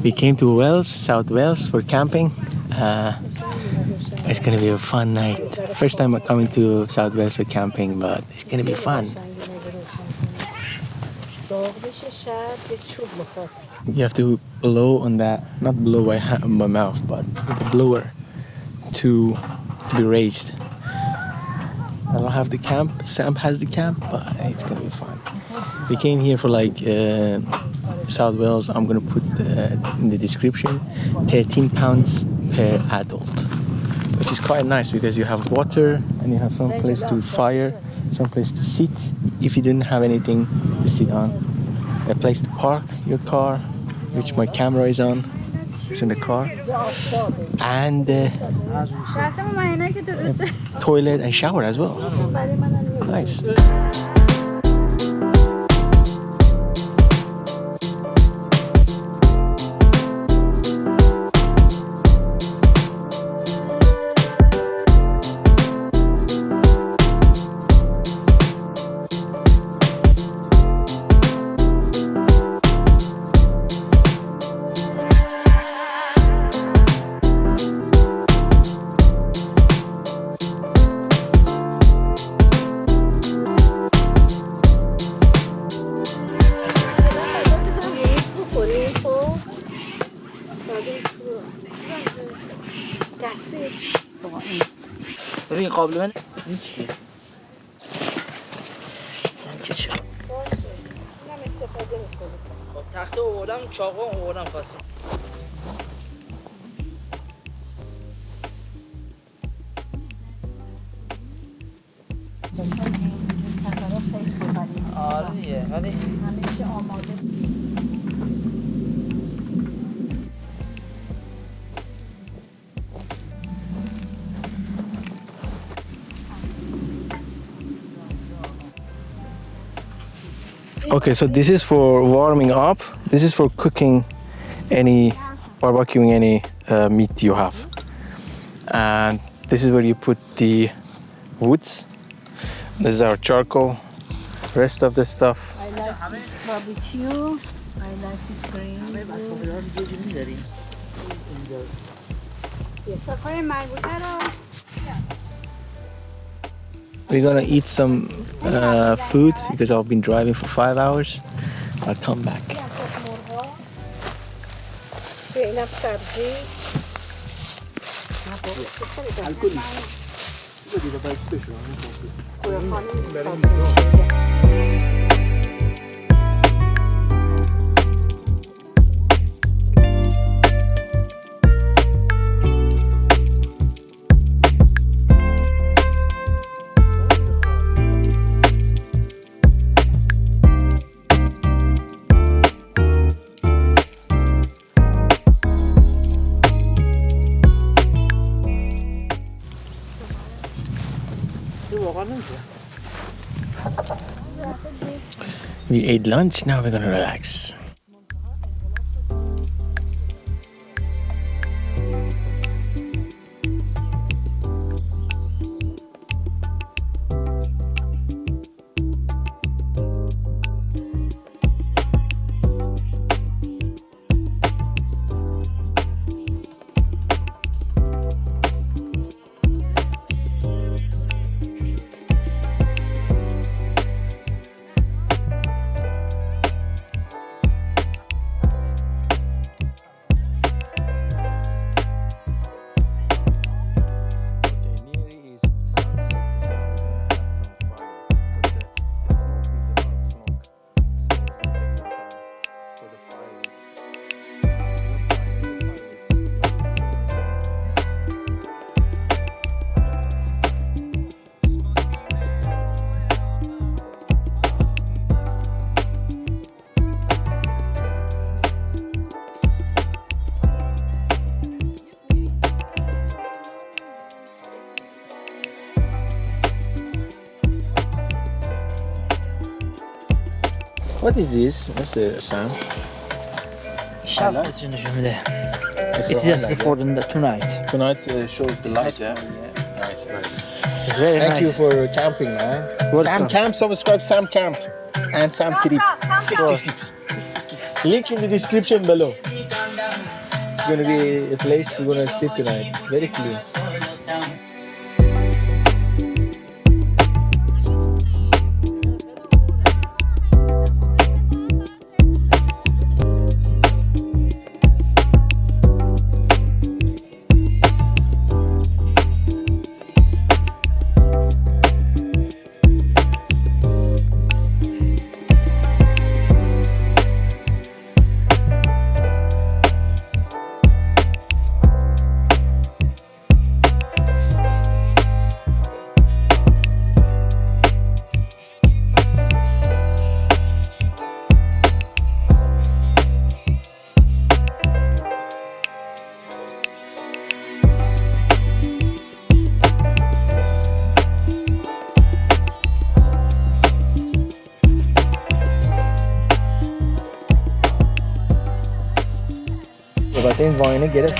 We came to Wales, South Wales for camping. It's gonna be a fun night. First time I'm coming to South Wales for camping, but it's gonna be fun. You have to blow on that, not blow by my mouth, but with the blower to be raised. I don't have the camp. Sam has the camp, but it's gonna be fun. We came here for like South Wales. I'm gonna put in the description, £13 per adult, which is quite nice because you have water and you have some place to fire, some place to sit if you didn't have anything to sit on, a place to park your car, which my camera is on. It's in the car, and toilet and shower as well. Nice. ببین قابل من این چیه؟ چرا؟ خب تخته آوردم چاقو آوردم خواستم. آره دیگه ولی همیشه آماده. Okay, so this is for warming up. This is for cooking any, barbecuing any meat you have. And this is where you put the woods. This is our charcoal. Rest of the stuff. I like this barbecue. I like this green. We're gonna eat some food because I've been driving for 5 hours. I'll come back. We ate lunch, now we're gonna relax. What is this? What's the sound? شب نشون میده. It's just for the tonight. Tonight shows the light. Yeah. Nice. It's very Thank you nice. for camping, man. Welcome. Sam Camp, subscribe Sam Camp and Sam Kitty 66. Link in the description below. It's gonna be a place we're gonna sleep tonight. Very clean. Batiin vine get it.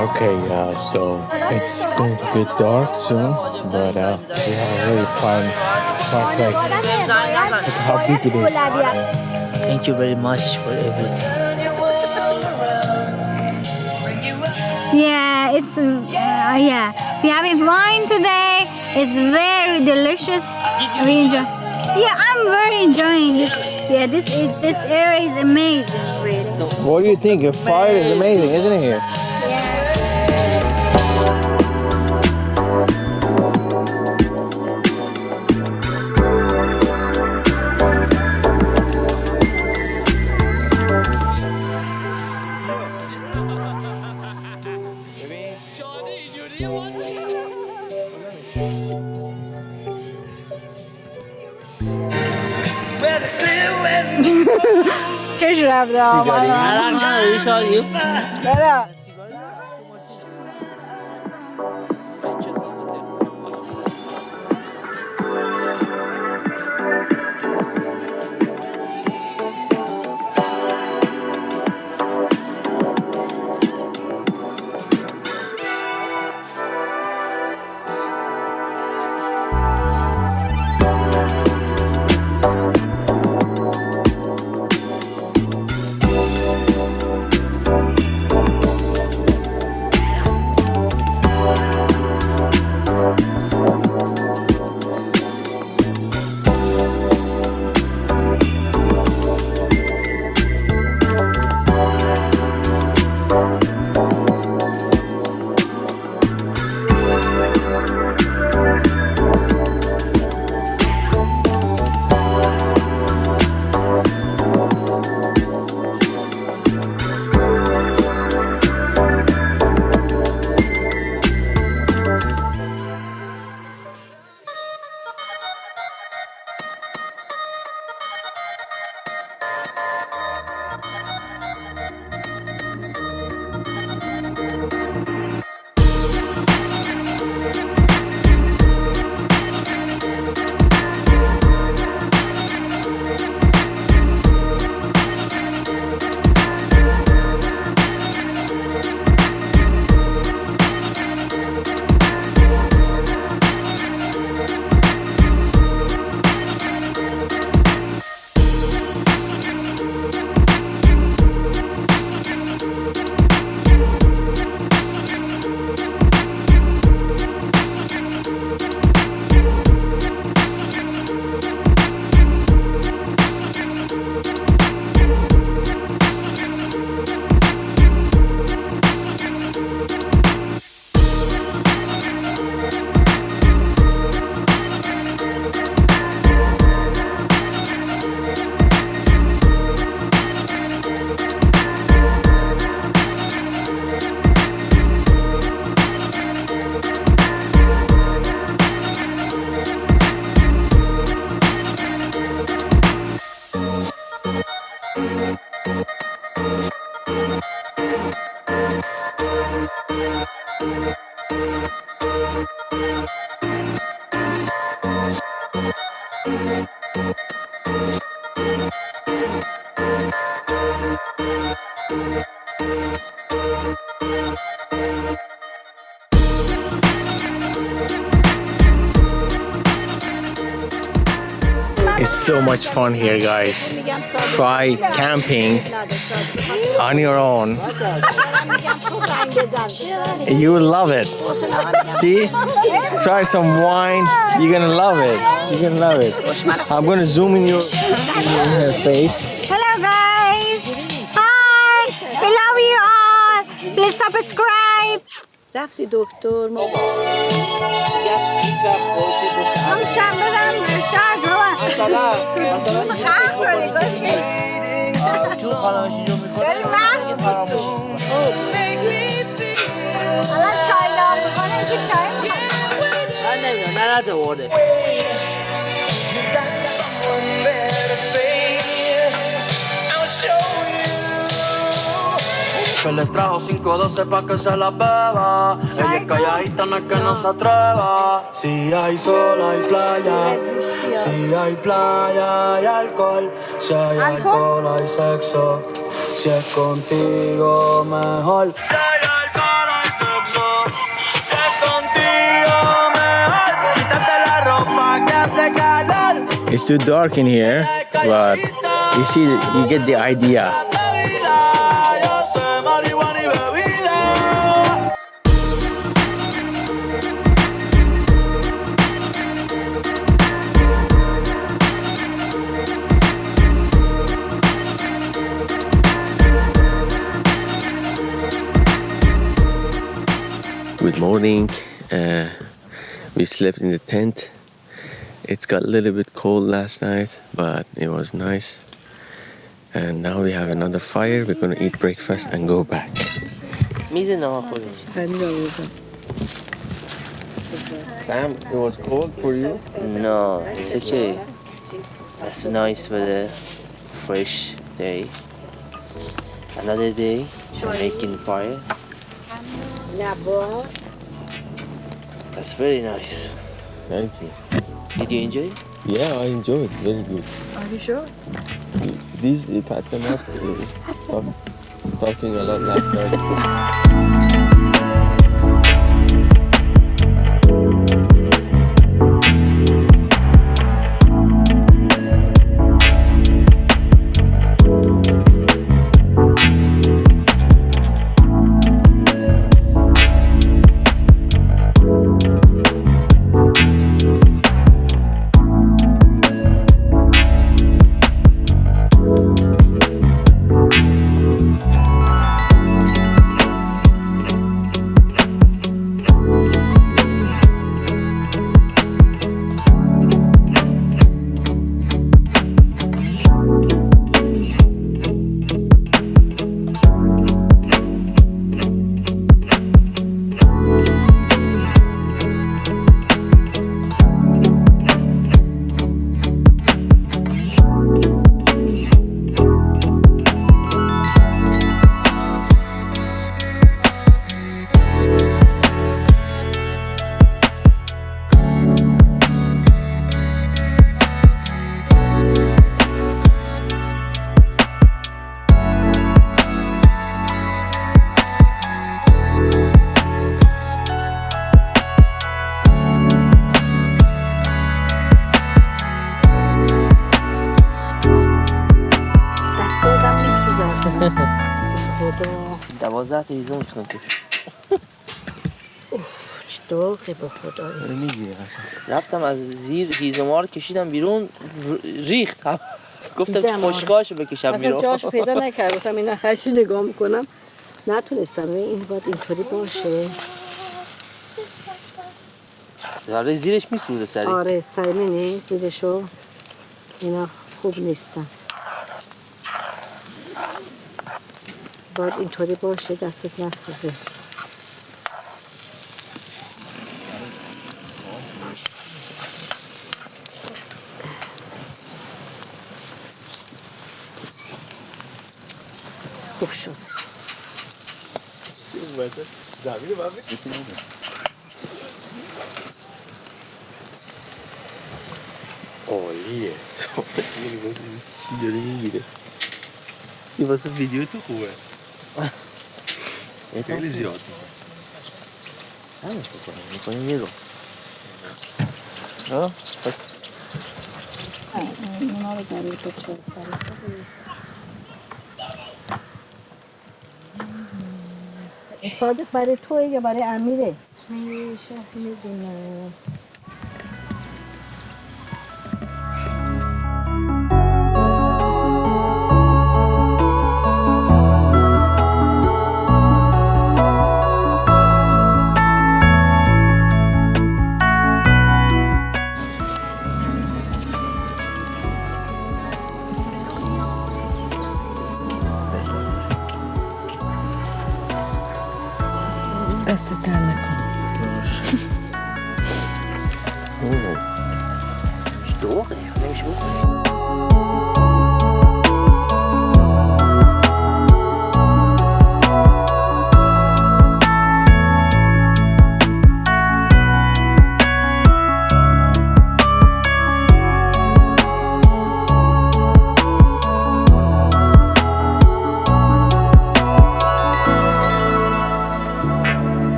Okay, so it's going to get dark soon, but we have a really fun park. Look how big it is. Thank you very much for everything. Yeah, it's yeah. We're having wine today. It's very delicious. We enjoy. Yeah, I'm very enjoying this. Yeah, this area is amazing, really. What do you think? The fire is amazing, isn't it here? Keşke yaptı ama. I don't know, we show you. Merhaba. It's so much fun here, guys. Try camping on your own. You will love it. See? Try some wine. You're gonna love it. You're gonna love it. I'm gonna zoom in your face. Hello guys. Hi. We love you all. Please subscribe. رفتی دکتر ما هم شنبه دارم شرد رو خرم شدی گوشی تو خانه‌اش اینجا میکنه بریم من الان چای دار میکنه که چای من نمیدونم نرده ورده Que le trajo 512 pa' que se la beba. Ella es calladita, no es que no se atreva. Si hay sol, hay playa. Si hay playa, hay alcohol. Si hay alcohol, hay sexo. Si es contigo, mejor. Si hay alcohol, hay sexo. Si es contigo, mejor. Quítate la ropa que hace calor. It's too dark in here, but you see, you get the idea. Good morning. We slept in the tent. It's got a little bit cold last night, but it was nice. And now we have another fire. We're gonna eat breakfast and go back. میز ناخوریش Sam, it was cold for you? No, it's okay. That's a nice weather, fresh day. Another day, making fire. That's very nice. Thank you. Did you enjoy? Yeah, I enjoyed. Very good. Are you sure? These pat them up. Talking a lot last night. خدا 12 تا هیزم میتونم توش چه داغه به خدا میگیره رفتم از زیر هیزم‌ها رو کشیدم بیرون ریخت گفتم خشکاشو بکشم اصلا بیرون جاشو پیدا نکردم گفتم اینا هرچی نگاه میکنم نتونستم این باید اینطوری باشه آره زیرش میسوزه سری آره سرمینه زیرشو اینا خوب نیستن باید اینطوری باشه دستت نسوزه خوب شد عالیه داره میگیره این واسه ویدیو تو خوبه خیلی زیاد همین میکنیم یه رو نه؟ پس اونا رو برای تو چه صادق برای توه یا برای امیره؟ میشه میدونم. دست در نکن. اوه. دوغه نمیشه بکنیم